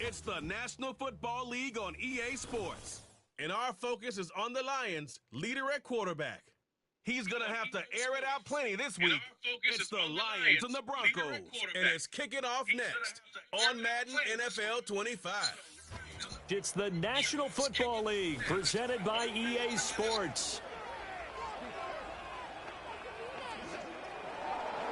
It's the National Football League on EA Sports. And our focus is on the Lions' leader at quarterback. He's going to have to air it out plenty this week. It's the Lions and the Broncos. And it's kicking off next on Madden NFL 25. It's the National Football League presented by EA Sports.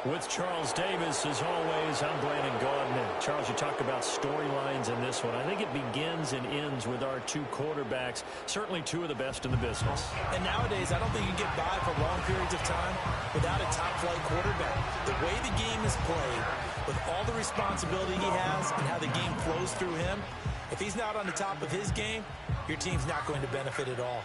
With Charles Davis, as always, I'm Brandon Gaudin. Charles, you talk about storylines in this one. I think it begins and ends with our two quarterbacks, certainly two of the best in the business. And nowadays, I don't think you can get by for long periods of time without a top-flight quarterback. The way the game is played, with all the responsibility he has and how the game flows through him, if he's not on the top of his game, your team's not going to benefit at all.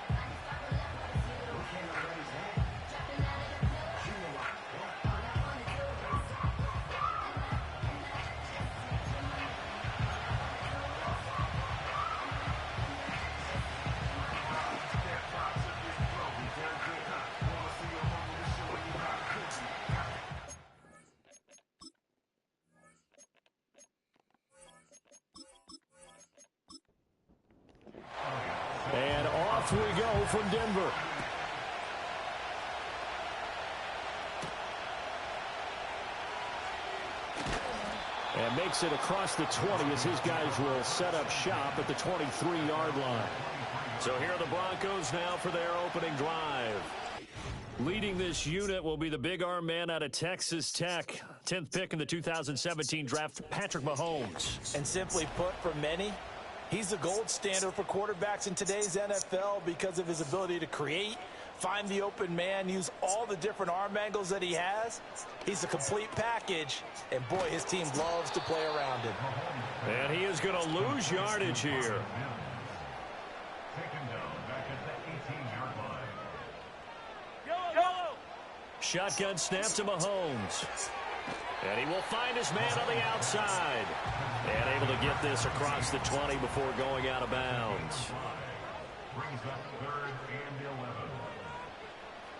And off we go from Denver. And makes it across the 20 as his guys will set up shop at the 23-yard line. So here are the Broncos now for their opening drive. Leading this unit will be the big arm man out of Texas Tech. 10th pick in the 2017 draft, Patrick Mahomes. And simply put, for many, he's the gold standard for quarterbacks in today's NFL because of his ability to create, find the open man, use all the different arm angles that he has. He's a complete package, and boy, his team loves to play around him. And he is going to lose yardage here. Shotgun snap to Mahomes. And he will find his man on the outside. And able to get this across the 20 before going out of bounds.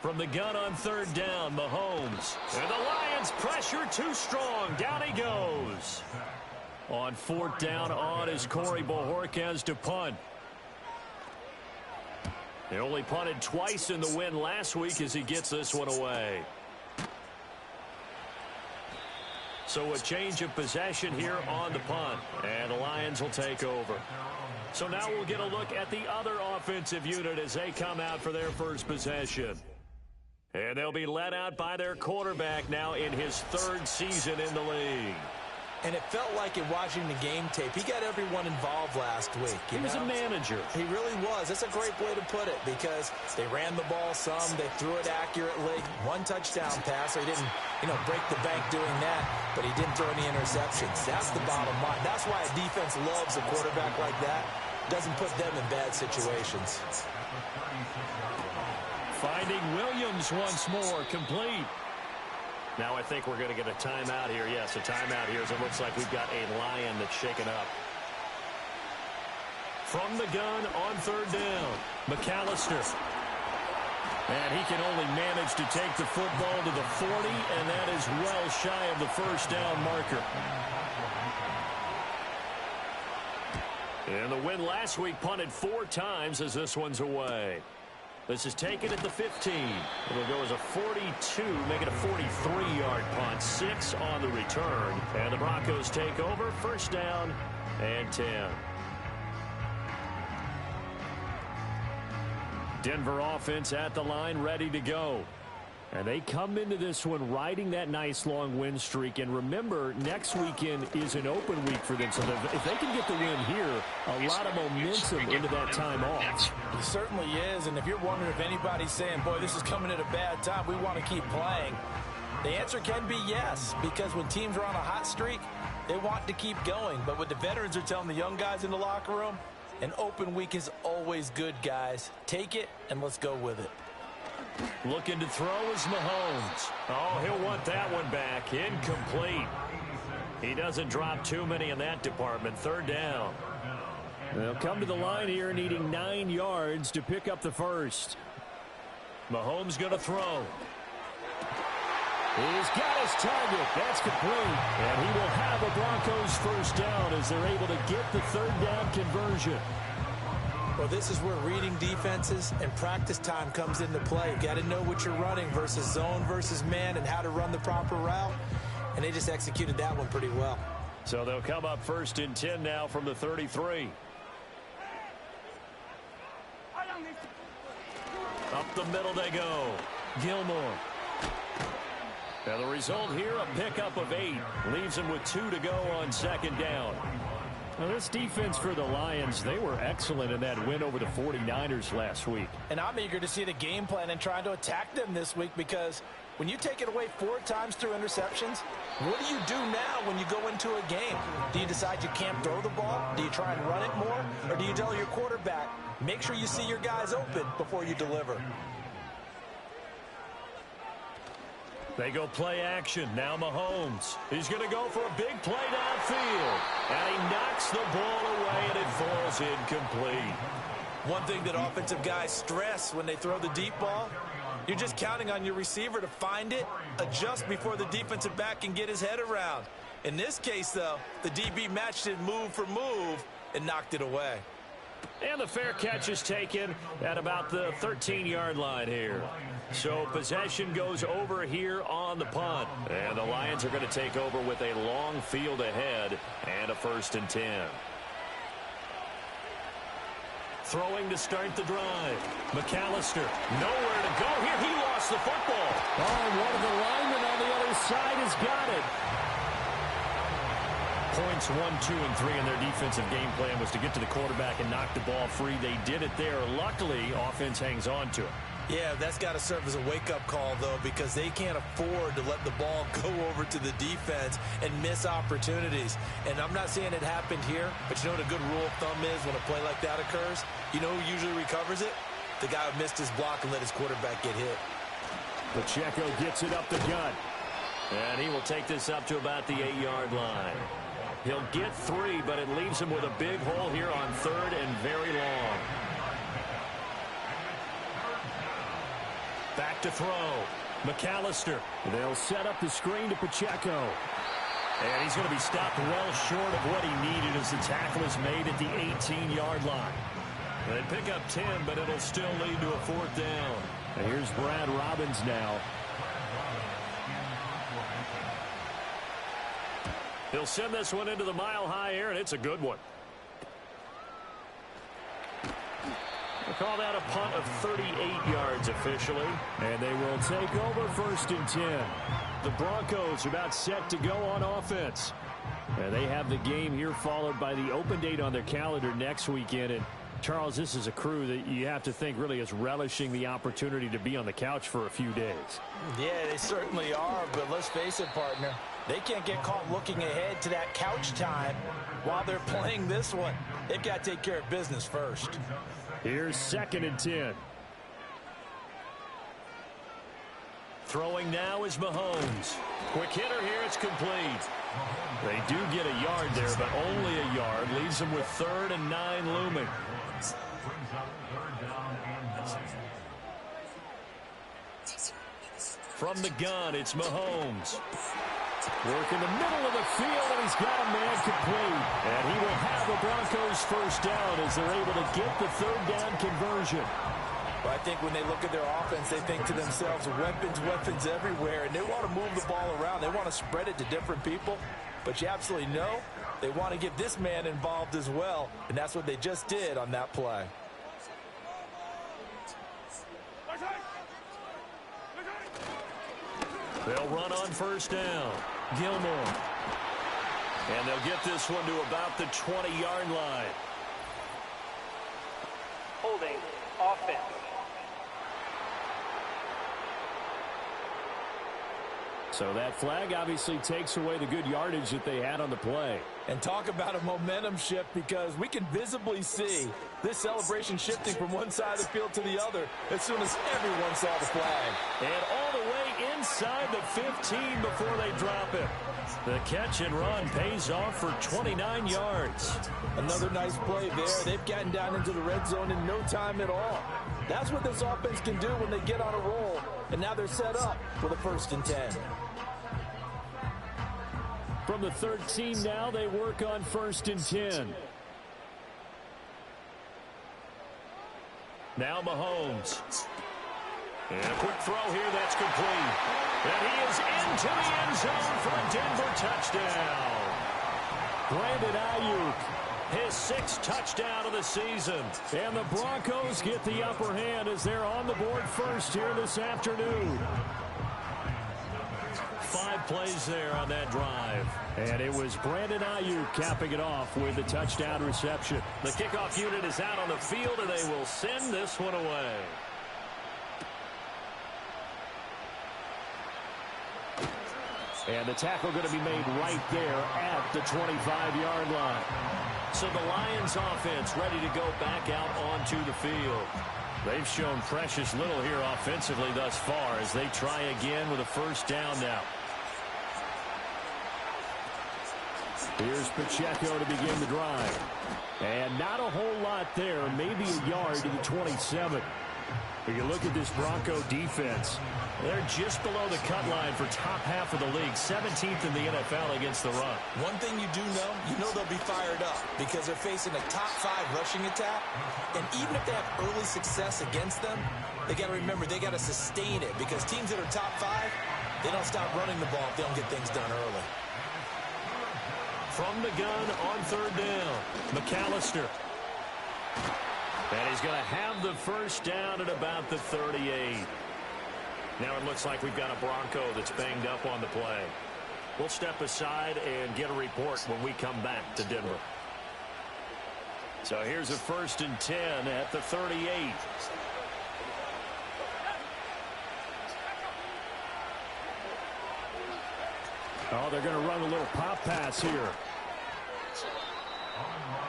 From the gun on third down, Mahomes. And the Lions pressure too strong. Down he goes. On fourth down, on is Corey Bojorquez to punt. He only punted twice in the win last week as he gets this one away. So a change of possession here on the punt. And the Lions will take over. So now we'll get a look at the other offensive unit as they come out for their first possession. And they'll be led out by their quarterback now in his third season in the league. And it felt like in watching the game tape, he got everyone involved last week. He was a manager. He really was. That's a great way to put it because they ran the ball some, they threw it accurately. One touchdown pass, so he didn't, break the bank doing that, but he didn't throw any interceptions. That's the bottom line. That's why a defense loves a quarterback like that. Doesn't put them in bad situations. Finding Williams once more, complete. Now I think we're going to get a timeout here. Yes, a timeout here as it looks like we've got a Lion that's shaken up. From the gun on third down, McAllister. And he can only manage to take the football to the 40, and that is well shy of the first down marker. And the win last week punted 4 times as this one's away. This is taken at the 15. It'll go as a 42, make it a 43-yard punt. 6 on the return. And the Broncos take over. First down and 10. Denver offense at the line, ready to go. And they come into this one riding that nice long win streak. And remember, next weekend is an open week for them. So if they can get the win here, a lot of momentum into that time off. It certainly is. And if you're wondering if anybody's saying, boy, this is coming at a bad time, we want to keep playing, the answer can be yes. Because when teams are on a hot streak, they want to keep going. But what the veterans are telling the young guys in the locker room, an open week is always good, guys. Take it and let's go with it. Looking to throw is Mahomes. Oh, he'll want that one back. Incomplete. He doesn't drop too many in that department. Third down. They'll come to the line here needing 9 yards to pick up the first. Mahomes going to throw. He's got his target. That's complete. And he will have a Broncos first down as they're able to get the third down conversion. Well, this is where reading defenses and practice time comes into play. You got to know what you're running versus zone versus man and how to run the proper route. And they just executed that one pretty well. So they'll come up 1st and 10 now from the 33. Up the middle they go. Gilmore. Now the result here, a pickup of 8. Leaves him with 2 to go on 2nd down. Now this defense for the Lions, they were excellent in that win over the 49ers last week. And I'm eager to see the game plan and trying to attack them this week, because when you take it away 4 times through interceptions, what do you do now when you go into a game? Do you decide you can't throw the ball? Do you try and run it more? Or do you tell your quarterback, make sure you see your guys open before you deliver? They go play action. Now Mahomes. He's going to go for a big play downfield. And he knocks the ball away, and it falls incomplete. One thing that offensive guys stress when they throw the deep ball, you're just counting on your receiver to find it, adjust before the defensive back can get his head around. In this case, though, the DB matched it move for move and knocked it away. And the fair catch is taken at about the 13-yard line here. So possession goes over here on the punt. And the Lions are going to take over with a long field ahead and a 1st and 10. Throwing to start the drive. McAllister, nowhere to go here. He lost the football. Oh, and one of the linemen on the other side has got it. Points 1, 2, and 3 in their defensive game plan was to get to the quarterback and knock the ball free. They did it there. Luckily, offense hangs on to it. Yeah, that's got to serve as a wake-up call, though, because they can't afford to let the ball go over to the defense and miss opportunities. And I'm not saying it happened here, but you know what a good rule of thumb is when a play like that occurs? You know who usually recovers it? The guy who missed his block and let his quarterback get hit. Pacheco gets it up the gut. And he will take this up to about the 8-yard line. He'll get 3, but it leaves him with a big hole here on 3rd and very long. Back to throw. McAllister. They'll set up the screen to Pacheco. And he's going to be stopped well short of what he needed as the tackle is made at the 18-yard line. They pick up 10, but it'll still lead to a 4th down. And here's Brad Robbins now. He'll send this one into the mile-high air, and it's a good one. We'll call that a punt of 38 yards officially. And they will take over 1st and 10. The Broncos are about set to go on offense. And they have the game here followed by the open date on their calendar next weekend. And Charles, this is a crew that you have to think really is relishing the opportunity to be on the couch for a few days. Yeah, they certainly are, but let's face it, partner. They can't get caught looking ahead to that couch time while they're playing this one. They've got to take care of business first. Here's 2nd and 10. Throwing now is Mahomes. Quick hitter here, it's complete. They do get a yard there, but only a yard. Leaves them with 3rd and 9 looming. From the gun, it's Mahomes. Work in the middle of the field, and he's got a man complete. And he will have the Broncos first down as they're able to get the 3rd down conversion. Well, I think when they look at their offense, they think to themselves, weapons everywhere, and they want to move the ball around. They want to spread it to different people. But you absolutely know they want to get this man involved as well, and that's what they just did on that play. They'll run on 1st down. Gilmore. And they'll get this one to about the 20-yard line. Holding offense. So that flag obviously takes away the good yardage that they had on the play. And talk about a momentum shift, because we can visibly see this celebration shifting from one side of the field to the other as soon as everyone saw the flag. And all the way inside the 15 before they drop it. The catch and run pays off for 29 yards. Another nice play there. They've gotten down into the red zone in no time at all. That's what this offense can do when they get on a roll. And now they're set up with a 1st and 10. From the 13 now, they work on 1st and 10. Now Mahomes. And a quick throw here that's complete. And he is into the end zone for a Denver touchdown. Brandon Ayuk, his 6th touchdown of the season. And the Broncos get the upper hand as they're on the board first here this afternoon. 5 plays there on that drive. And it was Brandon Ayuk capping it off with a touchdown reception. The kickoff unit is out on the field, and they will send this one away. And the tackle going to be made right there at the 25-yard line. So the Lions offense ready to go back out onto the field. They've shown precious little here offensively thus far as they try again with a 1st down now. Here's Pacheco to begin the drive. And not a whole lot there, maybe a yard to the 27. When you look at this Bronco defense, they're just below the cut line for top half of the league, 17th in the NFL against the run. One thing you do know, they'll be fired up because they're facing a top 5 rushing attack. And even if they have early success against them, they got to remember they got to sustain it because teams that are top 5, they don't stop running the ball if they don't get things done early. From the gun on 3rd down, McAllister. And he's going to have the 1st down at about the 38. Now it looks like we've got a Bronco that's banged up on the play. We'll step aside and get a report when we come back to Denver. So here's a 1st and 10 at the 38. Oh, they're going to run a little pop pass here.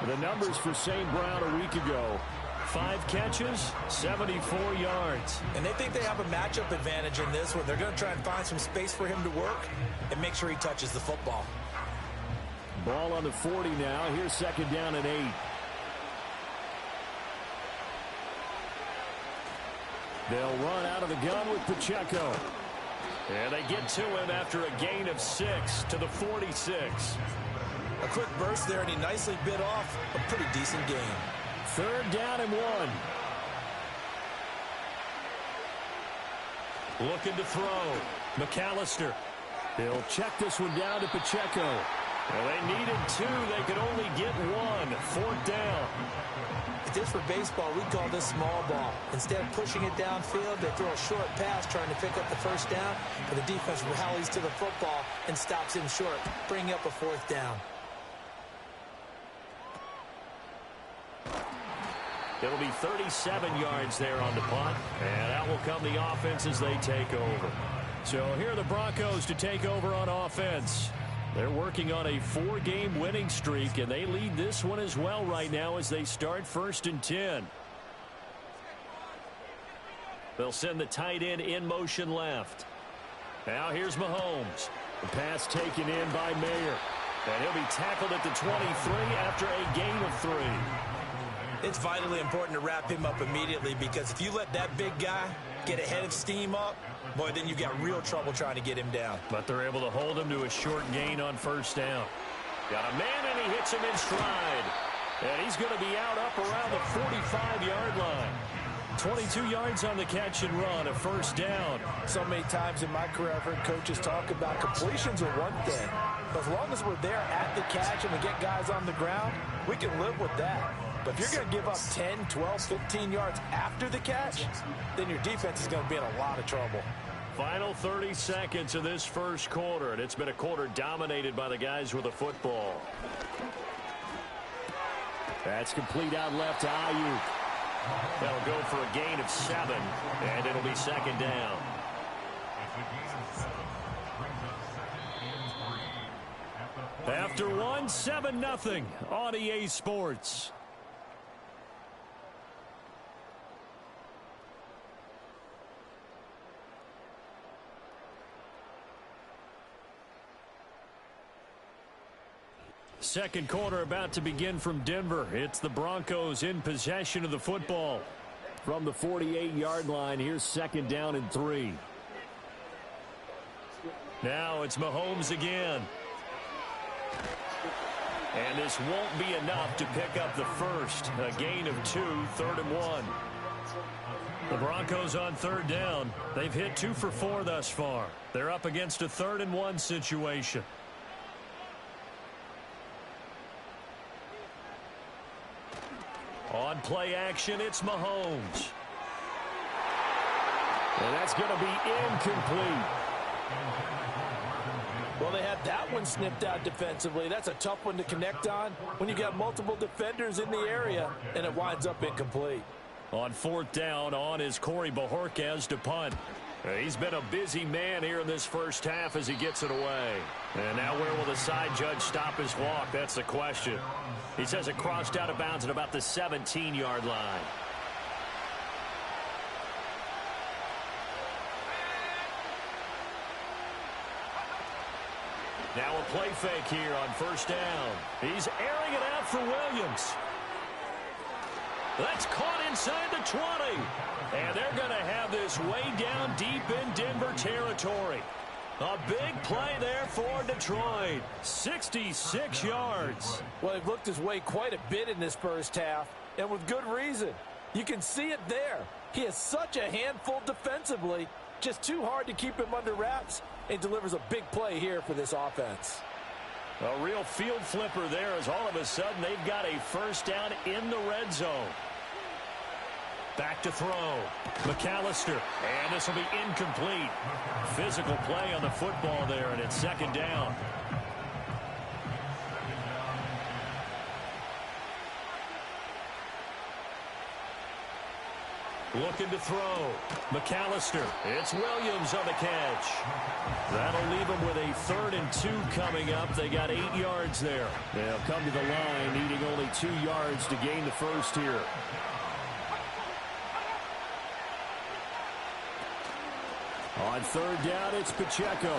The numbers for St. Brown a week ago. 5 catches, 74 yards. And they think they have a matchup advantage in this one. They're going to try and find some space for him to work and make sure he touches the football. Ball on the 40 now. Here's 2nd down and 8. They'll run out of the gun with Pacheco. And they get to him after a gain of 6 to the 46. A quick burst there, and he nicely bit off a pretty decent gain. 3rd down and 1. Looking to throw. McAllister. They'll check this one down to Pacheco. Well, they needed 2. They could only get 1. 4th down. If this were baseball, we'd call this small ball. Instead of pushing it downfield, they throw a short pass trying to pick up the 1st down, but the defense rallies to the football and stops him short, bringing up a 4th down. It'll be 37 yards there on the punt, and out will come the offense as they take over. So here are the Broncos to take over on offense. They're working on a 4-game winning streak, and they lead this one as well right now as they start 1st and 10. They'll send the tight end in motion left. Now here's Mahomes. The pass taken in by Mayer. And he'll be tackled at the 23 after a gain of 3. It's vitally important to wrap him up immediately because if you let that big guy get a head of steam up, boy, then you've got real trouble trying to get him down. But they're able to hold him to a short gain on 1st down. Got a man, and he hits him in stride. And he's going to be out up around the 45-yard line. 22 yards on the catch and run, a 1st down. So many times in my career, I've heard coaches talk about completions are one thing. But as long as we're there at the catch and we get guys on the ground, we can live with that. But if you're going to give up 10, 12, 15 yards after the catch, then your defense is going to be in a lot of trouble. Final 30 seconds of this 1st quarter, and it's been a quarter dominated by the guys with the football. That's complete out left to Ayuk. That'll go for a gain of 7, and it'll be 2nd down. After 1, 7-0 on EA Sports. Second quarter about to begin from Denver. It's the Broncos in possession of the football. From the 48-yard line, here's 2nd down and 3. Now it's Mahomes again. And this won't be enough to pick up the first. A gain of 2, 3rd and 1. The Broncos on 3rd down. They've hit 2 for 4 thus far. They're up against a 3rd and 1 situation. On play action, it's Mahomes. And that's going to be incomplete. Well, they had that one snipped out defensively. That's a tough one to connect on when you got multiple defenders in the area, and it winds up incomplete. On 4th down, on is Corey Bojorquez to punt. He's been a busy man here in this first half as he gets it away. And now where will the side judge stop his walk? That's the question. He says it crossed out of bounds at about the 17-yard line. Now a play fake here on 1st down. He's airing it out for Williams. That's caught inside the 20. And they're going to have this way down deep in Denver territory. A big play there for Detroit. 66 yards. Well, they've looked his way quite a bit in this first half, and with good reason. You can see it there. He is such a handful defensively. Just too hard to keep him under wraps. He delivers a big play here for this offense. A real field flipper there as all of a sudden they've got a 1st down in the red zone. Back to throw. McAllister. And this will be incomplete. Physical play on the football there, and it's 2nd down. Looking to throw. McAllister. It's Williams on the catch. That'll leave them with a 3rd and 2 coming up. They got 8 yards there. They'll come to the line needing only 2 yards to gain the first here. On 3rd down, it's Pacheco.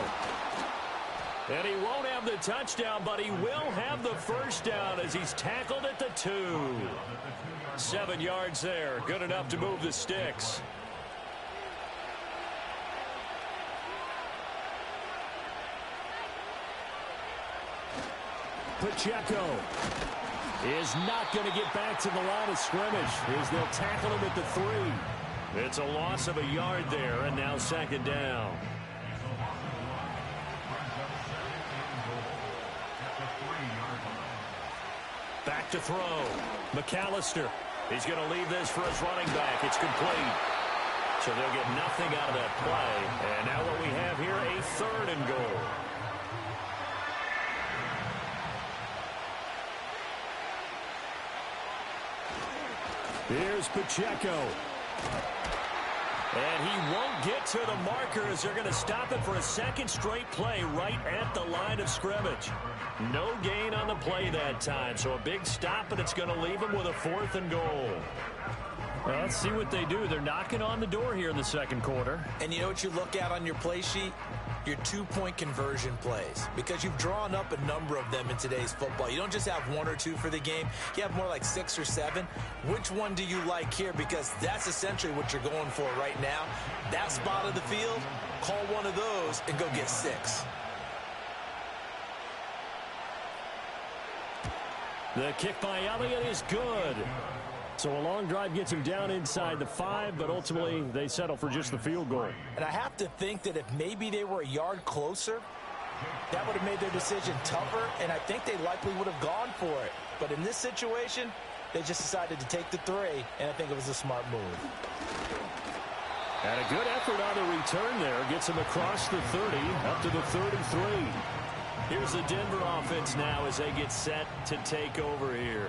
And he won't have the touchdown, but he will have the 1st down as he's tackled at the 2. 7 yards there. Good enough to move the sticks. Pacheco is not going to get back to the line of scrimmage as they'll tackle him at the 3. It's a loss of a yard there, and now 2nd down. Back to throw. McAllister. He's going to leave this for his running back. It's complete. So they'll get nothing out of that play. And now what we have here, a 3rd and goal. Here's Pacheco. And he won't get to the marker as they're going to stop it for a 2nd straight play right at the line of scrimmage. No gain on the play that time, so a big stop, and it's going to leave him with a 4th and goal. Well, let's see what they do. They're knocking on the door here in the 2nd quarter. And you know what you look at on your play sheet? Your 2-point conversion plays, because you've drawn up a number of them in today's football. You don't just have 1 or 2 for the game. You have more like 6 or 7. Which one do you like here? Because that's essentially what you're going for right now. That spot of the field, call one of those and go get 6. The kick by Elliott is good. So a long drive gets him down inside the 5, but ultimately they settle for just the field goal. And I have to think that if maybe they were a yard closer, that would have made their decision tougher, and I think they likely would have gone for it. But in this situation, they just decided to take the 3, and I think it was a smart move. And a good effort on the return there. Gets him across the 30, up to the 33. Here's the Denver offense now as they get set to take over here.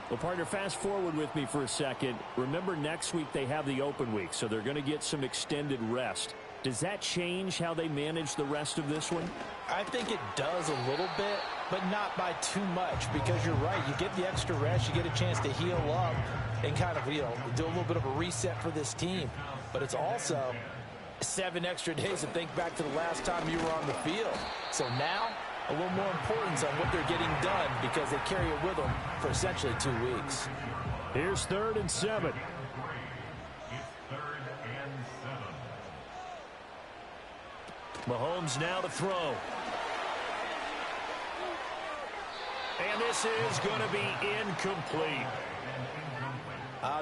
Well, partner, fast forward with me for a second. Remember, next week they have the open week, so they're going to get some extended rest. Does that change how they manage the rest of this one? I think it does a little bit, but not by too much, because you're right. You get the extra rest, you get a chance to heal up and kind of, do a little bit of a reset for this team. But it's also 7 extra days to think back to the last time you were on the field. So now, a little more importance on what they're getting done because they carry it with them for essentially 2 weeks. Here's 3rd and 7. Mahomes now to throw. And this is going to be incomplete.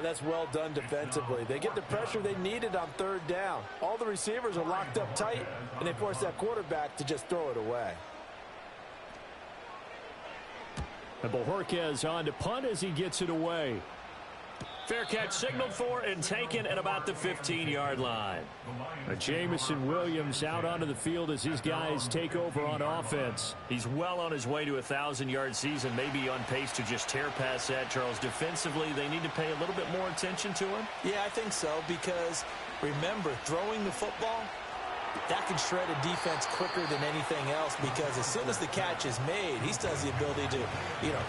That's well done defensively. They get the pressure they needed on third down. All the receivers are locked up tight, and they force that quarterback to just throw it away. And Bojorquez on to punt as he gets it away. Fair catch signaled for and taken at about the 15-yard line. Jamison Williams out onto the field as his guys take over on offense. He's well on his way to a 1,000-yard season, maybe on pace to just tear past that, Charles. Defensively, they need to pay a little bit more attention to him. Yeah, I think so, because remember, throwing the football, that can shred a defense quicker than anything else, because as soon as the catch is made, he still has the ability to,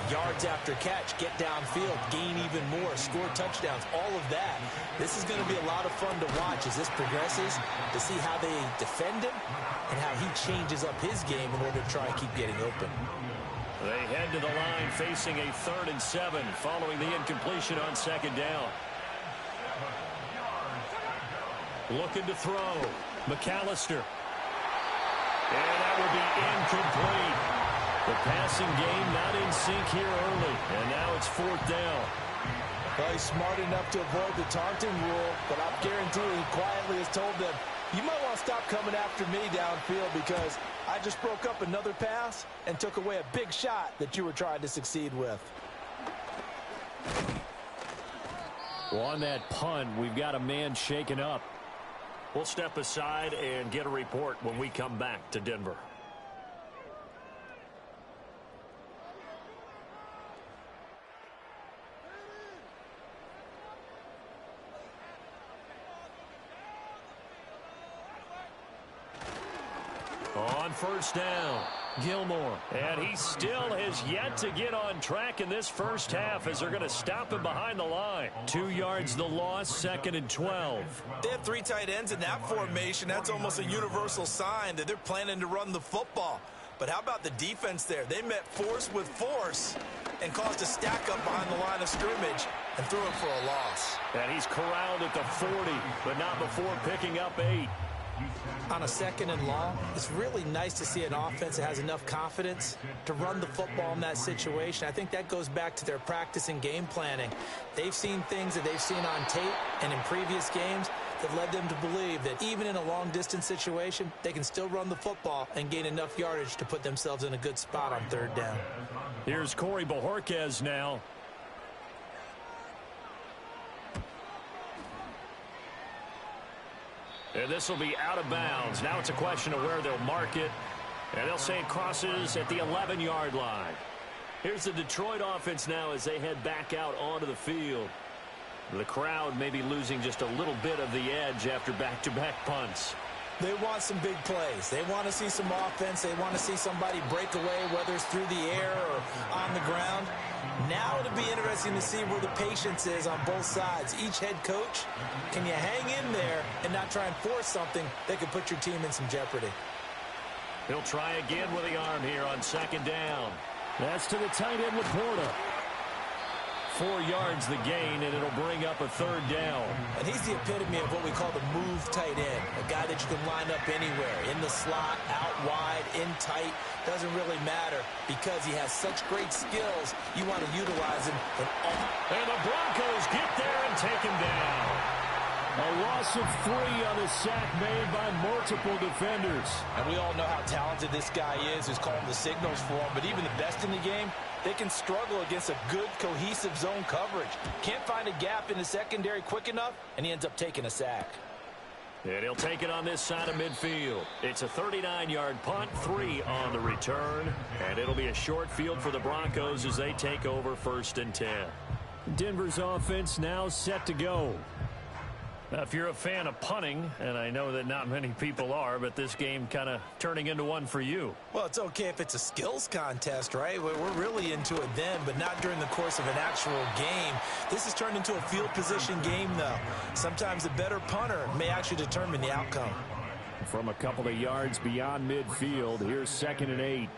yards after catch, get downfield, gain even more, score touchdowns, all of that. This is going to be a lot of fun to watch as this progresses, to see how they defend him and how he changes up his game in order to try and keep getting open. They head to the line facing a 3rd and 7 following the incompletion on 2nd down. Looking to throw. McAllister. And that will be incomplete. The passing game not in sync here early. And now it's 4th down. Well, he's smart enough to avoid the taunting rule, but I guarantee he quietly has told them, you might want to stop coming after me downfield because I just broke up another pass and took away a big shot that you were trying to succeed with. Well, on that punt, we've got a man shaken up. We'll step aside and get a report when we come back to Denver. On 1st down, Gilmore. And he still has yet to get on track in this first half as they're going to stop him behind the line. 2 yards the loss, 2nd and 12. They have 3 tight ends in that formation. That's almost a universal sign that they're planning to run the football. But how about the defense there? They met force with force and caused a stack up behind the line of scrimmage and threw it for a loss. And he's corralled at the 40, but not before picking up 8. On a 2nd and long, it's really nice to see an offense that has enough confidence to run the football in that situation. I think that goes back to their practice and game planning. They've seen things that they've seen on tape and in previous games that led them to believe that even in a long-distance situation, they can still run the football and gain enough yardage to put themselves in a good spot on 3rd down. Here's Corey Bojorquez now. And this will be out of bounds. Now it's a question of where they'll mark it. And they'll say it crosses at the 11-yard line. Here's the Detroit offense now as they head back out onto the field. The crowd may be losing just a little bit of the edge after back-to-back punts. They want some big plays. They want to see some offense. They want to see somebody break away, whether it's through the air or on the ground. Now it'll be interesting to see where the patience is on both sides. Each head coach, can you hang in there and not try and force something that could put your team in some jeopardy? He'll try again with the arm here on 2nd down. That's to the tight end, Laporta. 4 yards the gain, and it'll bring up a 3rd down. And he's the epitome of what we call the move tight end, a guy that you can line up anywhere, in the slot, out wide, in tight, doesn't really matter because he has such great skills. You want to utilize him in all. And the Broncos get there and take him down. A loss of 3 on a sack made by multiple defenders. And we all know how talented this guy is who's calling the signals for him, but even the best in the game, they can struggle against a good, cohesive zone coverage. Can't find a gap in the secondary quick enough, and he ends up taking a sack. And he'll take it on this side of midfield. It's a 39-yard punt, 3 on the return. And it'll be a short field for the Broncos as they take over 1st and 10. Denver's offense now set to go. Now, if you're a fan of punting, and I know that not many people are, but this game kind of turning into one for you. Well, it's okay if it's a skills contest, right? We're really into it then, but not during the course of an actual game. This has turned into a field position game, though. Sometimes the better punter may actually determine the outcome. From a couple of yards beyond midfield, here's 2nd and 8.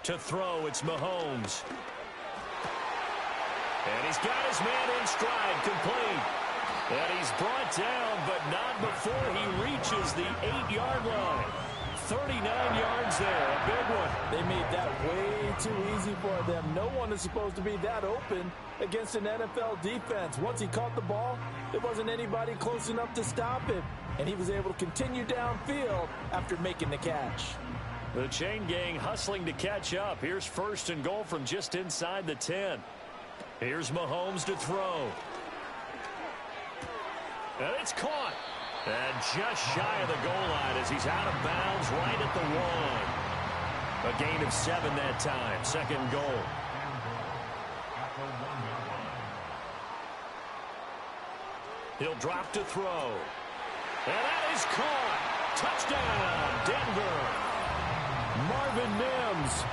To throw, it's Mahomes. And he's got his man in stride, complete. And he's brought down, but not before he reaches the 8-yard line. 39 yards there, a big one. They made that way too easy for them. No one is supposed to be that open against an NFL defense. Once he caught the ball, there wasn't anybody close enough to stop him. And he was able to continue downfield after making the catch. The chain gang hustling to catch up. Here's 1st and goal from just inside the 10. Here's Mahomes to throw. And it's caught. And just shy of the goal line as he's out of bounds right at the 1. A gain of 7 that time. 2nd goal. He'll drop to throw. And that is caught. Touchdown, Denver. Marvin Mims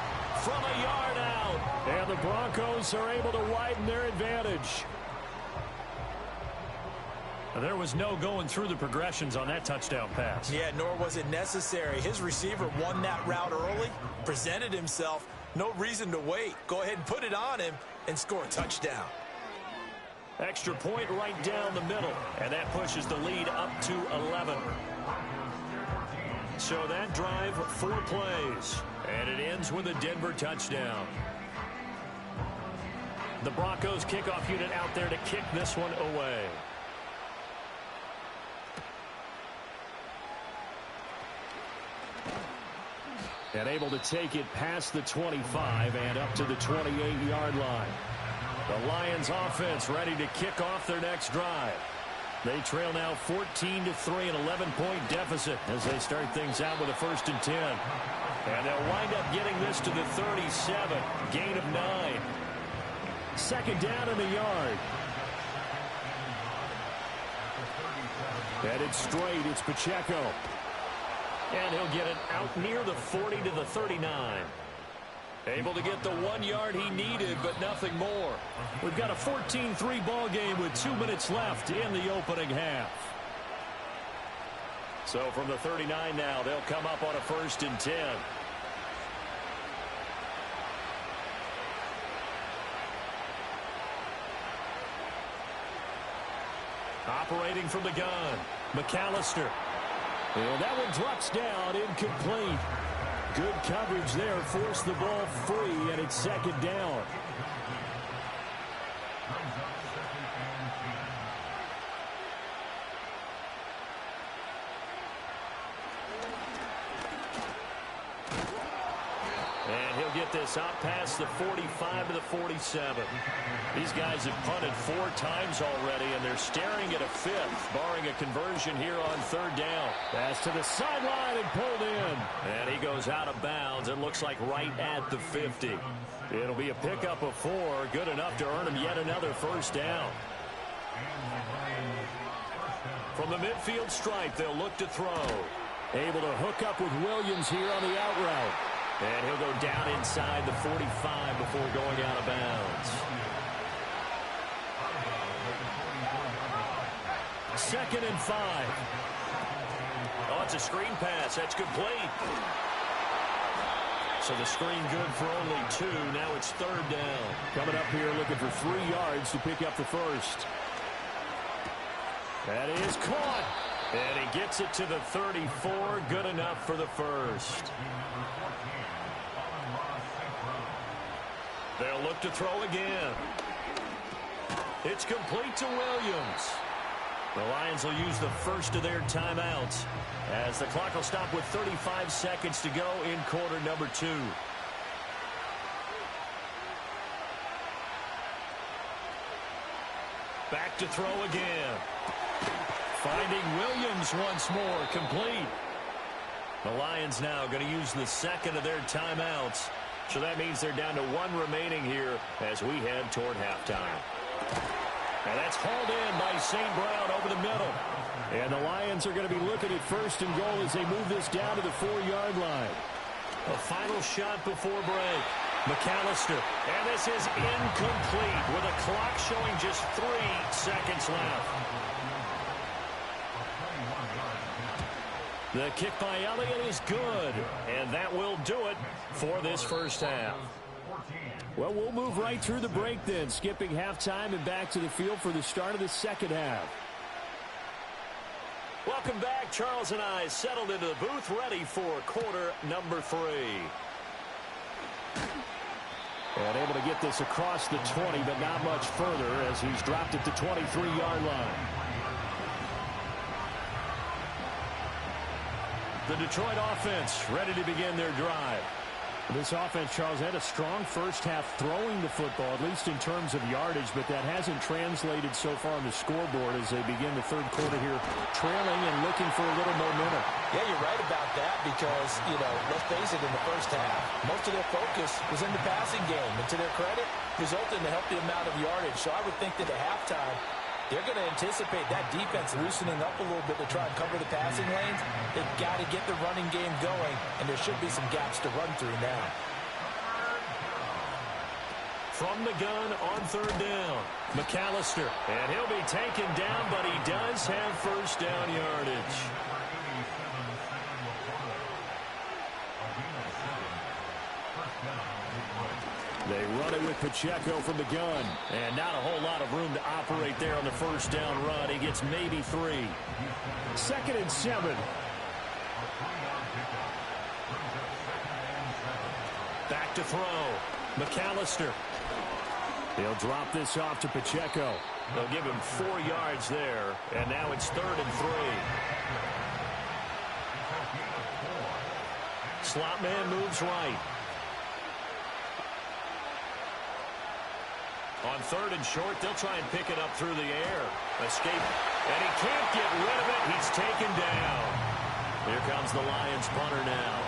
from a yard out. And the Broncos are able to widen their advantage. There was no going through the progressions on that touchdown pass. Yeah, nor was it necessary. His receiver won that route early, presented himself. No reason to wait. Go ahead and put it on him and score a touchdown. Extra point right down the middle, and that pushes the lead up to 11. So that drive, 4 plays, and it ends with a Denver touchdown. The Broncos kickoff unit out there to kick this one away. And able to take it past the 25 and up to the 28-yard line. The Lions offense ready to kick off their next drive. They trail now 14-3, an 11-point deficit as they start things out with a 1st and 10. And they'll wind up getting this to the 37, gain of 9. 2nd down in the yard. Headed straight, it's Pacheco. And he'll get it out near the 40 to the 39. Able to get the 1 yard he needed, but nothing more. We've got a 14-3 ball game with 2 minutes left in the opening half. So from the 39 now, they'll come up on a 1st and 10. Operating from the gun, McAllister. And that one drops down, incomplete. Good coverage there, forced the ball free, and it's 2nd down. And he'll get this out past the 45 to the 47. These guys have punted 4 times already, and they're staring at a 5th, barring a conversion here on 3rd down. Pass to the sideline and pulled in. And he goes out of bounds, and looks like right at the 50. It'll be a pickup of 4, good enough to earn him yet another 1st down. From the midfield stripe, they'll look to throw. Able to hook up with Williams here on the out route. And he'll go down inside the 45 before going out of bounds. 2nd and 5. Oh, it's a screen pass. That's complete. So the screen good for only 2. Now it's 3rd down. Coming up here looking for 3 yards to pick up the 1st. That is caught. And he gets it to the 34. Good enough for the 1st. They'll look to throw again. It's complete to Williams. The Lions will use the 1st of their timeouts as the clock will stop with 35 seconds to go in quarter number 2. Back to throw again. Finding Williams once more, complete. The Lions now going to use the 2nd of their timeouts. So that means they're down to 1 remaining here as we head toward halftime. And that's hauled in by St. Brown over the middle. And the Lions are going to be looking at 1st and goal as they move this down to the 4-yard line. A final shot before break. McAllister. And this is incomplete with a clock showing just 3 seconds left. The kick by Elliott is good. And that will do it for this 1st half. Well, we'll move right through the break then, skipping halftime and back to the field for the start of the 2nd half. Welcome back. Charles and I settled into the booth, ready for quarter number 3. And able to get this across the 20, but not much further as he's dropped at the 23-yard line. The Detroit offense ready to begin their drive. This offense, Charles, had a strong first half throwing the football, at least in terms of yardage, but that hasn't translated so far on the scoreboard as they begin the third quarter here, trailing and looking for a little momentum. Yeah, you're right about that because, let's face it, in the first half, most of their focus was in the passing game. And to their credit, resulted in a healthy amount of yardage. So I would think that at halftime, they're going to anticipate that defense loosening up a little bit to try and cover the passing lanes. They've got to get the running game going, and there should be some gaps to run through now. From the gun on third down, McAllister. And he'll be taken down, but he does have first down yardage. They run it with Pacheco from the gun. And not a whole lot of room to operate there on the first down run. He gets maybe 3. 2nd and 7. Back to throw. McAllister. They'll drop this off to Pacheco. They'll give him 4 yards there. And now it's 3rd and 3. Slot man moves right. On 3rd and short, they'll try and pick it up through the air. Escape. And he can't get rid of it. He's taken down. Here comes the Lions punter now,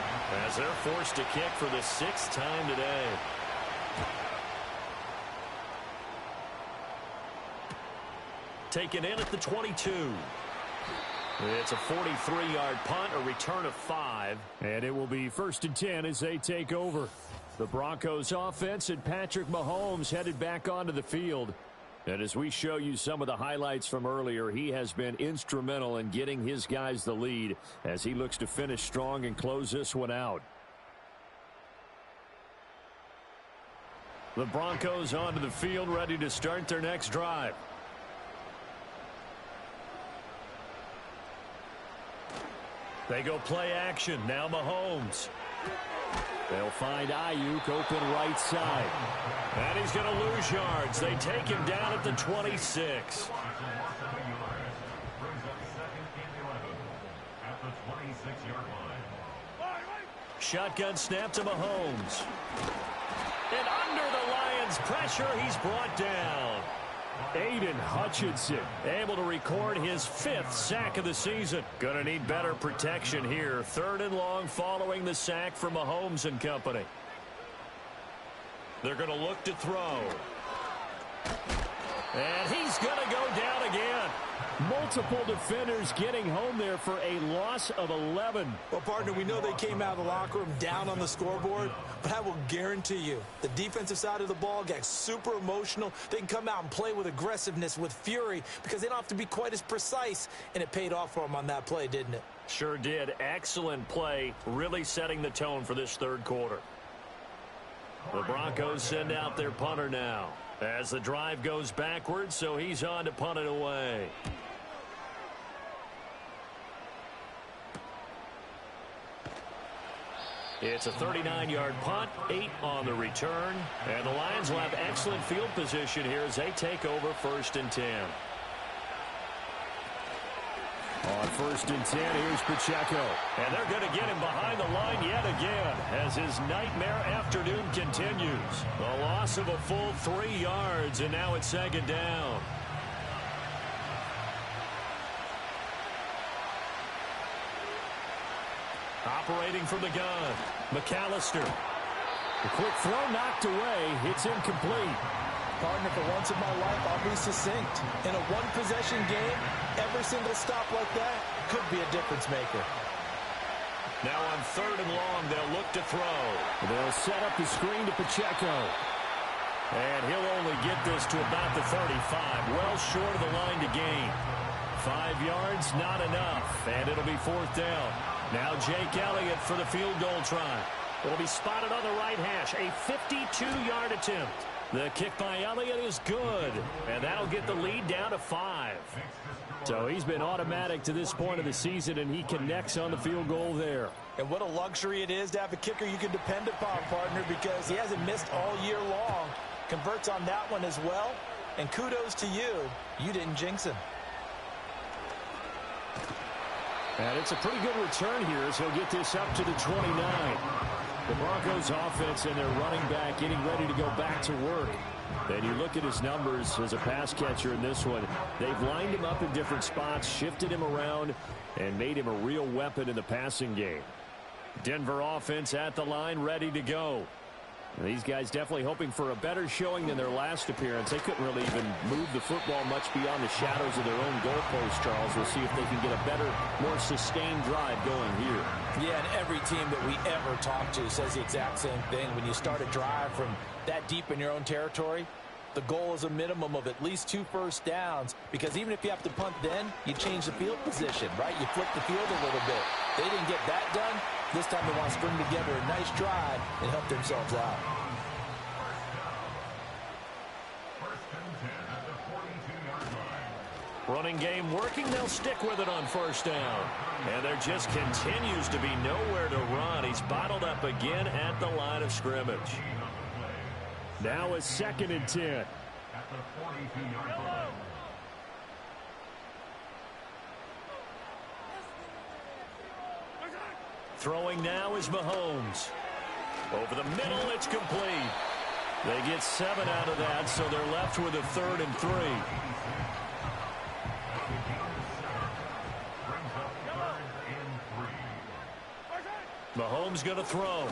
as they're forced to kick for the 6th time today. Taken in at the 22. It's a 43-yard punt, a return of 5. And it will be 1st and 10 as they take over. The Broncos offense and Patrick Mahomes headed back onto the field. And as we show you some of the highlights from earlier, he has been instrumental in getting his guys the lead as he looks to finish strong and close this one out. The Broncos onto the field, ready to start their next drive. They go play action. Now Mahomes. They'll find Ayuk open right side. And he's going to lose yards. They take him down at the 26. Shotgun snap to Mahomes. And under the Lions' pressure, he's brought down. Aiden Hutchinson able to record his 5th sack of the season. Going to need better protection here. 3rd and long following the sack from Mahomes and company. They're going to look to throw. And he's going to go down again. Multiple defenders getting home there for a loss of 11. Well, partner, we know they came out of the locker room down on the scoreboard, but I will guarantee you the defensive side of the ball got super emotional. They can come out and play with aggressiveness, with fury, because they don't have to be quite as precise, and it paid off for them on that play, didn't it? Sure did. Excellent play, really setting the tone for this third quarter. The Broncos send out their punter now as the drive goes backwards, so he's on to punt it away. It's a 39-yard punt, 8 on the return, and the Lions will have excellent field position here as they take over 1st and 10. On 1st and 10, here's Pacheco. And they're going to get him behind the line yet again as his nightmare afternoon continues. The loss of a full 3 yards, and now it's 2nd down. Operating from the gun, McAllister. The quick throw knocked away. It's incomplete. Partner, for once in my life, I'll be succinct. In a one-possession game, every single stop like that could be a difference maker. Now on 3rd and long, they'll look to throw. They'll set up the screen to Pacheco. And he'll only get this to about the 35, well short of the line to gain. 5 yards, not enough, and it'll be 4th down. Now Jake Elliott for the field goal try. It'll be spotted on the right hash, a 52-yard attempt. The kick by Elliott is good, and that'll get the lead down to 5. So he's been automatic to this point of the season, and he connects on the field goal there. And what a luxury it is to have a kicker you can depend upon, partner, because he hasn't missed all year long. Converts on that one as well. And kudos to you. You didn't jinx him. And it's a pretty good return here as he'll get this up to the 29. The Broncos offense and their running back getting ready to go back to work. And you look at his numbers as a pass catcher in this one. They've lined him up in different spots, shifted him around, and made him a real weapon in the passing game. Denver offense at the line, ready to go. And these guys definitely hoping for a better showing than their last appearance. They couldn't really even move the football much beyond the shadows of their own goalpost, Charles. We'll see if they can get a better, more sustained drive going here. Yeah, and every team that we ever talk to says the exact same thing. When you start a drive from that deep in your own territory, the goal is a minimum of at least 2 first downs, because even if you have to punt then, you change the field position, right? You flip the field a little bit. They didn't get that done. This time they want to string together a nice drive and help themselves out. Running game working. They'll stick with it on first down. And there just continues to be nowhere to run. He's bottled up again at the line of scrimmage. Now a 2nd and 10. Throwing now is Mahomes. Over the middle, it's complete. They get 7 out of that, so they're left with a 3rd and 3. Mahomes going to throw.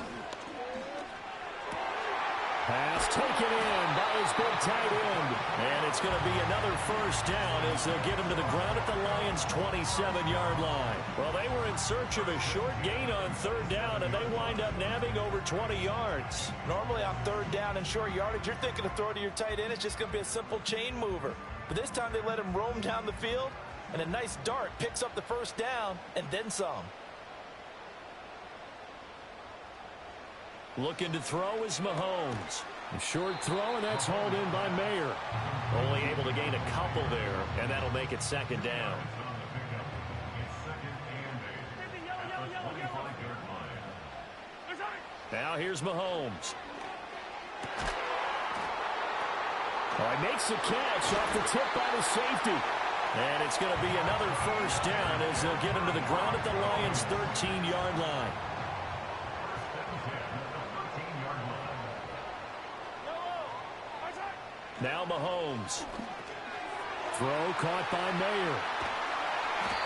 Pass taken in by his big tight end. And it's going to be another first down as they'll get him to the ground at the Lions' 27-yard line. Well, they were in search of a short gain on 3rd down, and they wind up nabbing over 20 yards. Normally on 3rd down and short yardage, you're thinking of throwing to your tight end. It's just going to be a simple chain mover. But this time they let him roam down the field, and a nice dart picks up the first down and then some. Looking to throw is Mahomes. A short throw, and that's hauled in by Mayer. Only able to gain a couple there, and that'll make it 2nd down. Now here's Mahomes. He makes the catch off the tip by the safety. And it's going to be another first down as they'll get him to the ground at the Lions' 13-yard line. Now Mahomes. Throw caught by Mayer.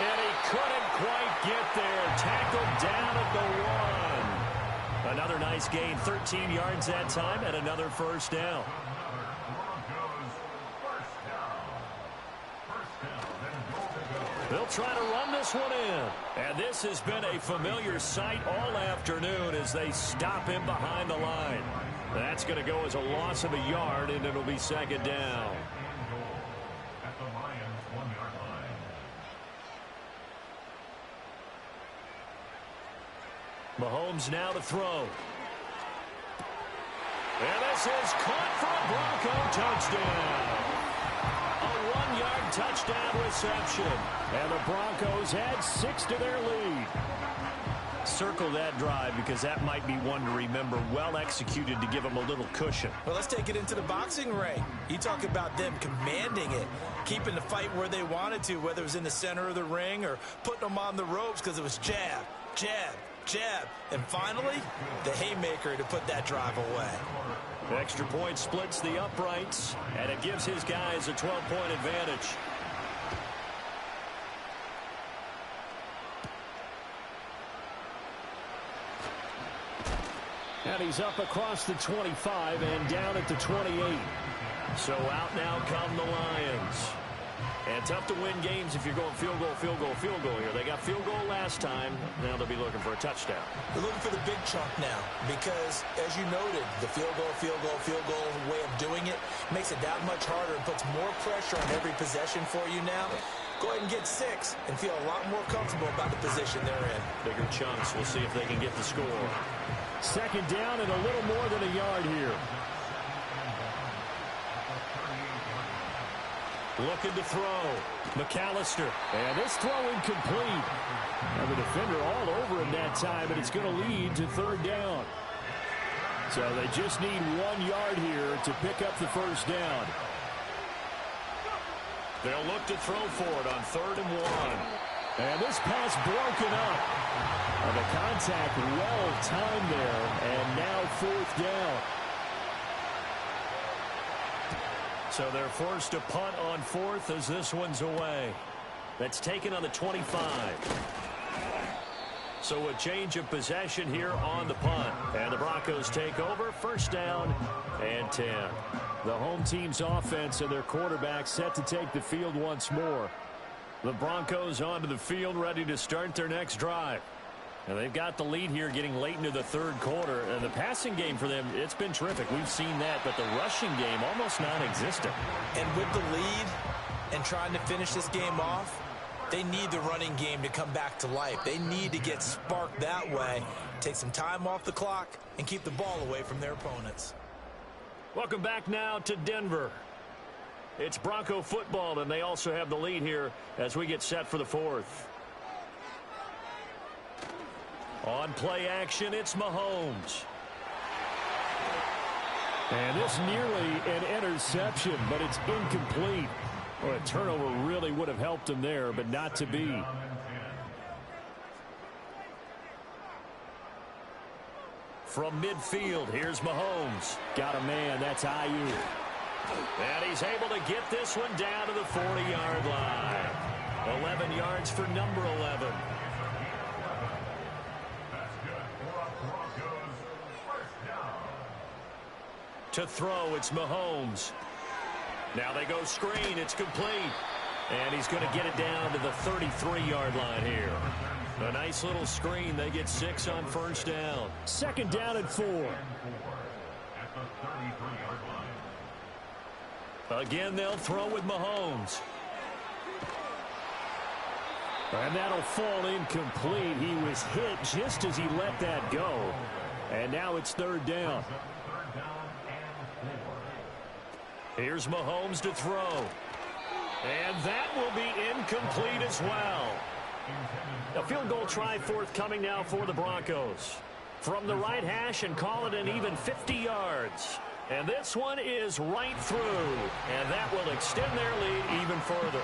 And he couldn't quite get there. Tackled down at the 1. Another nice gain, 13 yards that time, and another first down. They'll try to run this one in. And this has been a familiar sight all afternoon as they stop him behind the line. That's going to go as a loss of a yard, and it'll be 2nd down. Mahomes now to throw. And this is caught for a Bronco touchdown. A 1-yard touchdown reception. And the Broncos add 6 to their lead. Circle that drive because that might be one to remember. Well executed to give them a little cushion. Well, let's take it into the boxing ring. You talk about them commanding it, keeping the fight where they wanted to, whether it was in the center of the ring or putting them on the ropes because it was jab, jab, jab. And finally, the haymaker to put that drive away. Extra point splits the uprights, and it gives his guys a 12-point advantage. And he's up across the 25 and down at the 28. So out now come the Lions. And tough to win games if you're going field goal, field goal, field goal here. They got field goal last time. Now they'll be looking for a touchdown. They're looking for the big chunk now because, as you noted, the field goal way of doing it makes it that much harder and puts more pressure on every possession for you now. Go ahead and get 6 and feel a lot more comfortable about the position they're in. Bigger chunks. We'll see if they can get the score. 2nd down and a little more than a yard here. Looking to throw. McAllister. And this throw incomplete. And the defender all over him that time, and it's going to lead to third down. So they just need 1 yard here to pick up the first down. They'll look to throw for it on 3rd and 1. And this pass broken up. The contact well timed there, and now 4th down. So they're forced to punt on 4th as this one's away. That's taken on the 25. So a change of possession here on the punt. And the Broncos take over, 1st down and 10. The home team's offense and their quarterback set to take the field once more. The Broncos onto the field, ready to start their next drive. And they've got the lead here getting late into the 3rd quarter. And the passing game for them, it's been terrific. We've seen that, but the rushing game almost non-existent. And with the lead and trying to finish this game off, they need the running game to come back to life. They need to get sparked that way, take some time off the clock, and keep the ball away from their opponents. Welcome back now to Denver. It's Bronco football, and they also have the lead here as we get set for the 4th. On play action, it's Mahomes. And this nearly an interception, but it's incomplete. Well, a turnover really would have helped him there, but not to be. From midfield, here's Mahomes. Got a man, that's Ayuk. And he's able to get this one down to the 40-yard line. 11 yards for number 11. To throw, it's Mahomes. Now they go screen, it's complete. And he's going to get it down to the 33-yard line here. A nice little screen. They get 6 on 1st down. 2nd down and 4. Again, they'll throw with Mahomes. And that'll fall incomplete. He was hit just as he let that go. And now it's 3rd down. Here's Mahomes to throw. And that will be incomplete as well. A field goal try forthcoming now for the Broncos. From the right hash and call it an even 50 yards. And this one is right through. And that will extend their lead even further.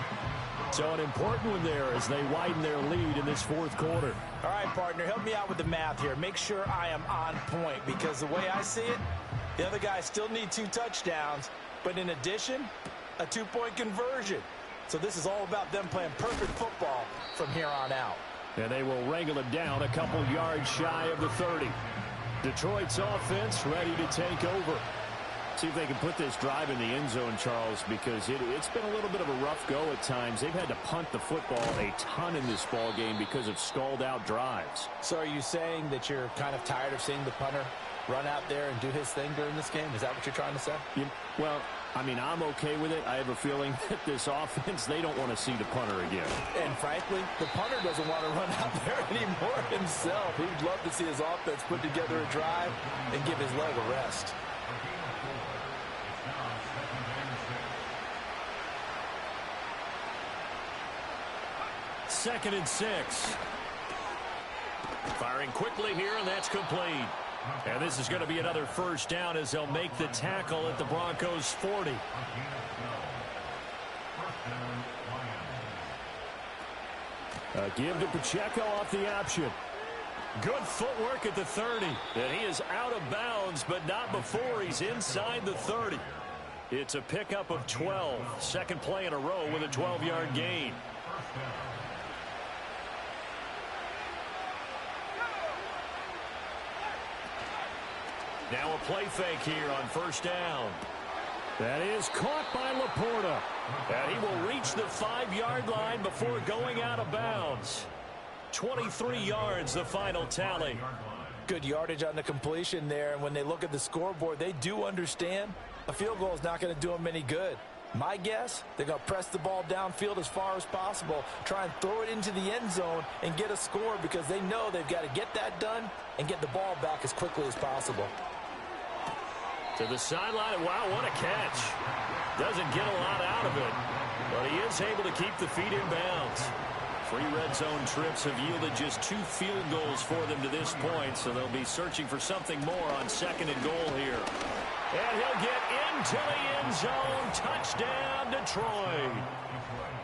So an important one there as they widen their lead in this 4th quarter. All right, partner, help me out with the math here. Make sure I am on point, because the way I see it, the other guys still need 2 touchdowns, but in addition, a 2-point conversion. So this is all about them playing perfect football from here on out. And they will wrangle him down a couple yards shy of the 30. Detroit's offense ready to take over. See if they can put this drive in the end zone, Charles, because it's been a little bit of a rough go at times. They've had to punt the football a ton in this ball game because of stalled-out drives. So are you saying that you're kind of tired of seeing the punter run out there and do his thing during this game? Is that what you're trying to say? Well, I mean, I'm okay with it. I have a feeling that this offense, they don't want to see the punter again. And frankly, the punter doesn't want to run out there anymore himself. He'd love to see his offense put together a drive and give his leg a rest. Second and 6. Firing quickly here, and that's complete. And this is going to be another 1st down as they'll make the tackle at the Broncos' 40. Give to Pacheco off the option. Good footwork at the 30. And he is out of bounds, but not before he's inside the 30. It's a pickup of 12. Second play in a row with a 12-yard gain. Now a play fake here on 1st down. That is caught by Laporta. And he will reach the 5-yard line before going out of bounds. 23 yards, the final tally. Good yardage on the completion there. And when they look at the scoreboard, they do understand a field goal is not going to do them any good. My guess, they're going to press the ball downfield as far as possible, try and throw it into the end zone and get a score, because they know they've got to get that done and get the ball back as quickly as possible. To the sideline. Wow, what a catch. Doesn't get a lot out of it. But he is able to keep the feet in bounds. 3 red zone trips have yielded just 2 field goals for them to this point, so they'll be searching for something more on 2nd and goal here. And he'll get into the end zone. Touchdown, Detroit.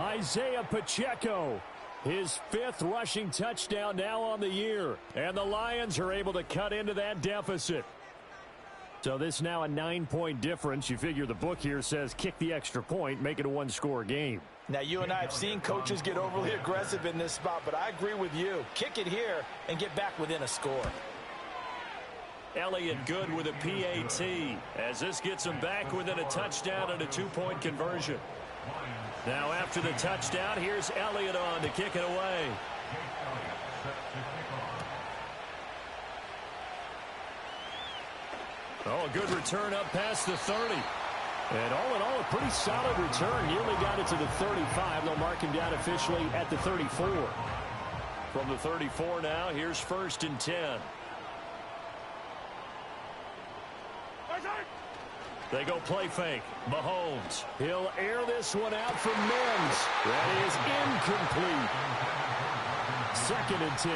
Isaiah Pacheco, his 5th rushing touchdown now on the year. And the Lions are able to cut into that deficit. So this now a 9-point difference. You figure the book here says kick the extra point, make it a 1-score game. Now, you and I have seen coaches get overly aggressive in this spot, but I agree with you. Kick it here and get back within a score. Elliott good with a PAT as this gets him back within a touchdown and a 2-point conversion. Now after the touchdown, here's Elliott on to kick it away. Oh, a good return up past the 30. And all in all, a pretty solid return. Nearly got it to the 35. They'll mark him down officially at the 34. From the 34 now, here's 1st and 10. They go play fake. Mahomes. He'll air this one out for Mims. That is incomplete. 2nd and 10.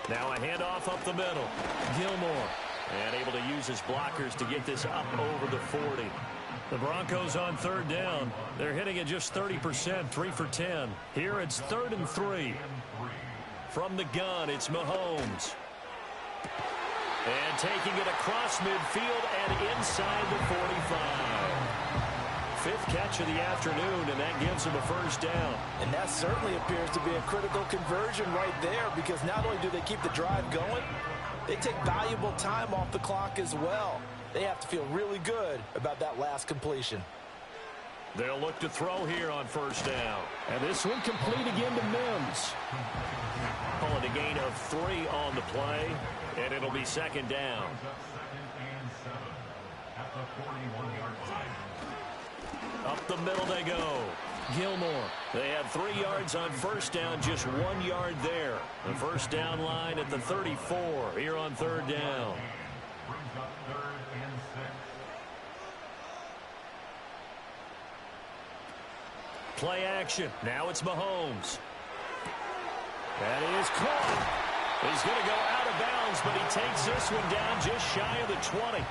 Now a handoff up the middle. Gilmore. And able to use his blockers to get this up over the 40. The Broncos on 3rd down. They're hitting at just 30%, 3 for 10. Here it's 3rd and 3. From the gun, it's Mahomes. And taking it across midfield and inside the 45. 5th catch of the afternoon, and that gives him a 1st down. And that certainly appears to be a critical conversion right there, because not only do they keep the drive going, they take valuable time off the clock as well. They have to feel really good about that last completion. They'll look to throw here on 1st down. And this one complete again to Mims. Calling a gain of 3 on the play, and it'll be 2nd down. Up the middle they go. Gilmore. They had 3 yards on 1st down, just 1 yard there. The 1st down line at the 34 here on 3rd down. Play action. Now it's Mahomes. That is caught. He's going to go out of bounds, but he takes this one down just shy of the 20.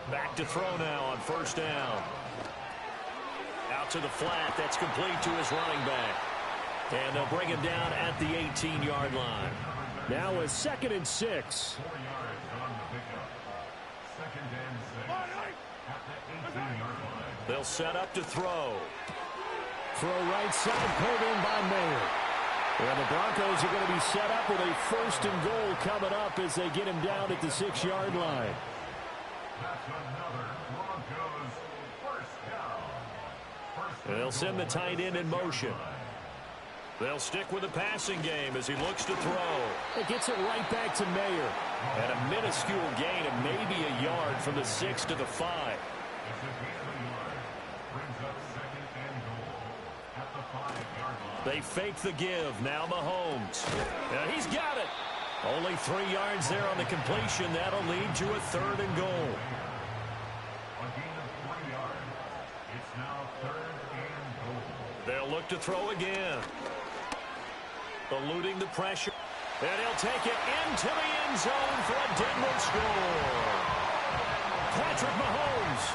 Back to throw now on 1st down. Out to the flat. That's complete to his running back. And they'll bring him down at the 18-yard line. Now a 2nd and 6. They'll set up to throw. Throw right side, pulled in by Mayer. And the Broncos are going to be set up with a 1st and goal coming up as they get him down at the 6-yard line. They'll send the tight end in motion. They'll stick with the passing game as he looks to throw. It gets it right back to Mayer. And a minuscule gain of maybe a yard from the 6 to the 5. They fake the give. Now Mahomes. And he's got it. Only 3 yards there on the completion. That'll lead to a 3rd and goal. They'll look to throw again. Eluding the pressure. And he'll take it into the end zone for a Denver score. Patrick Mahomes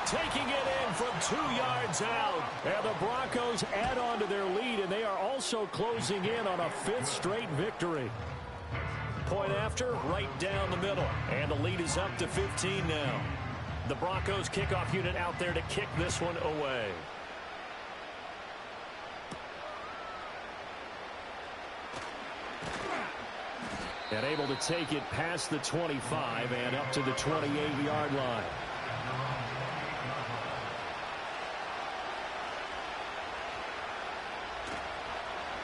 taking it in from 2 yards out. And the Broncos add on to their lead, and they are also closing in on a 5th straight victory. Point after, right down the middle. And the lead is up to 15 now. The Broncos kickoff unit out there to kick this one away. And able to take it past the 25 and up to the 28-yard line.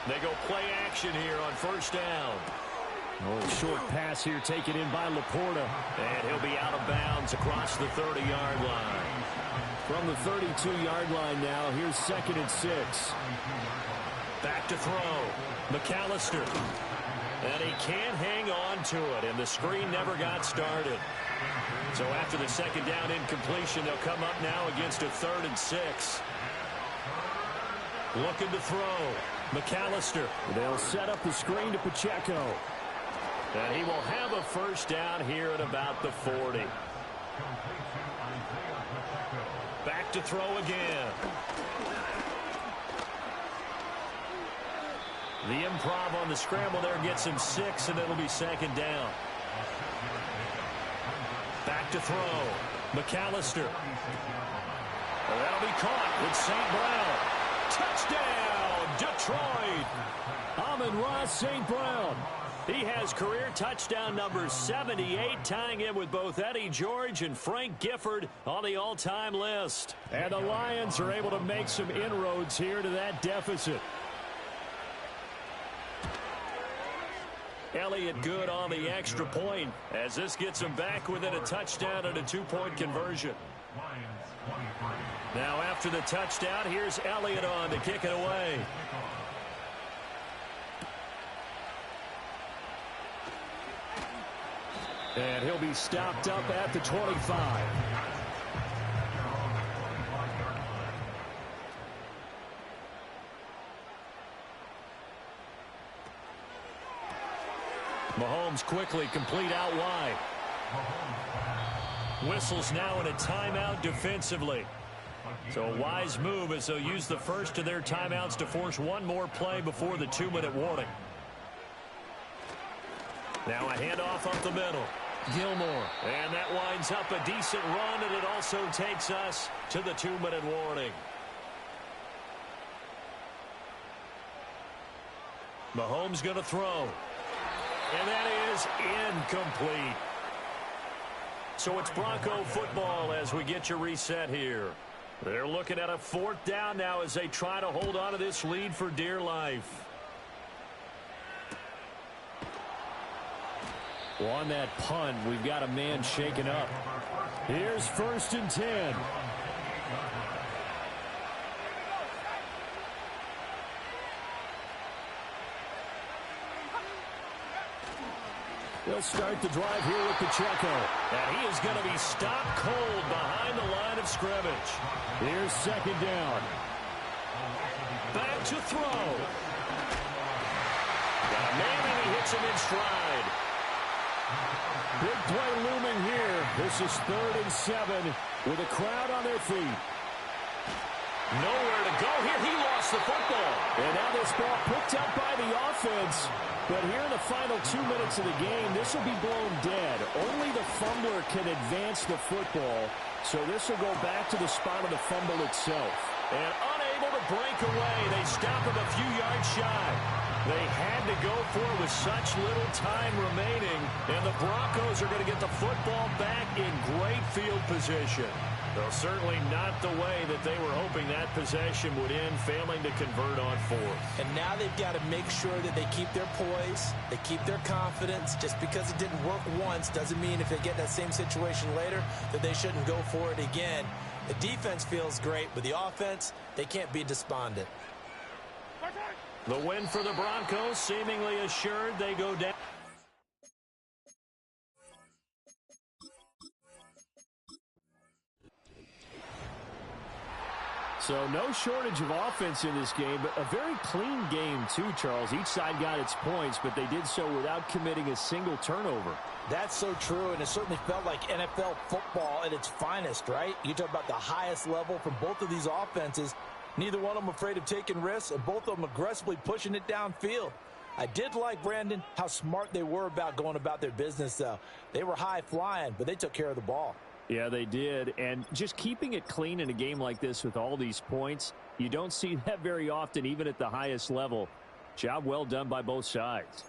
They go play action here on 1st down. Oh, short pass here taken in by Laporta. And he'll be out of bounds across the 30-yard line. From the 32-yard line now, here's 2nd and 6. Back to throw. McAllister. And he can't hang on to it, and the screen never got started. So after the second down incompletion, they'll come up now against a 3rd and 6. Looking to throw. McAllister. They'll set up the screen to Pacheco. And he will have a first down here at about the 40. Back to throw again. The improv on the scramble there gets him 6, and it'll be 2nd down. Back to throw. McAllister. And that'll be caught with St. Brown. Touchdown, Detroit. Amon-Ra St. Brown. He has career touchdown number 78, tying him with both Eddie George and Frank Gifford on the all-time list. And the Lions are able to make some inroads here to that deficit. Elliott good on the extra point as this gets him back within a touchdown and a 2-point conversion. Now after the touchdown, here's Elliott on to kick it away. And he'll be stopped up at the 25. Mahomes quickly complete out wide. Whistles now in a timeout defensively. So a wise move as they'll use the first of their timeouts to force one more play before the 2-minute warning. Now a handoff up the middle. Gilmore. And that winds up a decent run, and it also takes us to the 2-minute warning. Mahomes going to throw. And that is incomplete. So it's Bronco football as we get you reset here. They're looking at a 4th down now as they try to hold on to this lead for dear life. Well, on that punt, we've got a man shaken up. Here's 1st and 10. They'll start the drive here with Pacheco. And he is going to be stopped cold behind the line of scrimmage. Here's 2nd down. Back to throw. Got a man and he hits him in stride. Big play looming here. This is 3rd and 7 with a crowd on their feet. Nowhere to go here. He lost the football. And now this ball picked up by the offense. But here in the final 2 minutes of the game, this will be blown dead. Only the fumbler can advance the football. So this will go back to the spot of the fumble itself. And unable to break away, they stop him a few yards shy. They had to go for it with such little time remaining. And the Broncos are going to get the football back in great field position. Though certainly not the way that they were hoping that possession would end, failing to convert on 4th. And now they've got to make sure that they keep their poise, they keep their confidence. Just because it didn't work once doesn't mean if they get that same situation later that they shouldn't go for it again. The defense feels great, but the offense, they can't be despondent. The win for the Broncos, seemingly assured. They go down. So no shortage of offense in this game, but a very clean game too, Charles. Each side got its points, but they did so without committing a single turnover. That's so true, and it certainly felt like NFL football at its finest, right? You talk about the highest level from both of these offenses. Neither one of them afraid of taking risks, and both of them aggressively pushing it downfield. I did like, Brandon, how smart they were about going about their business, though. They were high-flying, but they took care of the ball. Yeah, they did. And just keeping it clean in a game like this with all these points, you don't see that very often, even at the highest level. Job well done by both sides.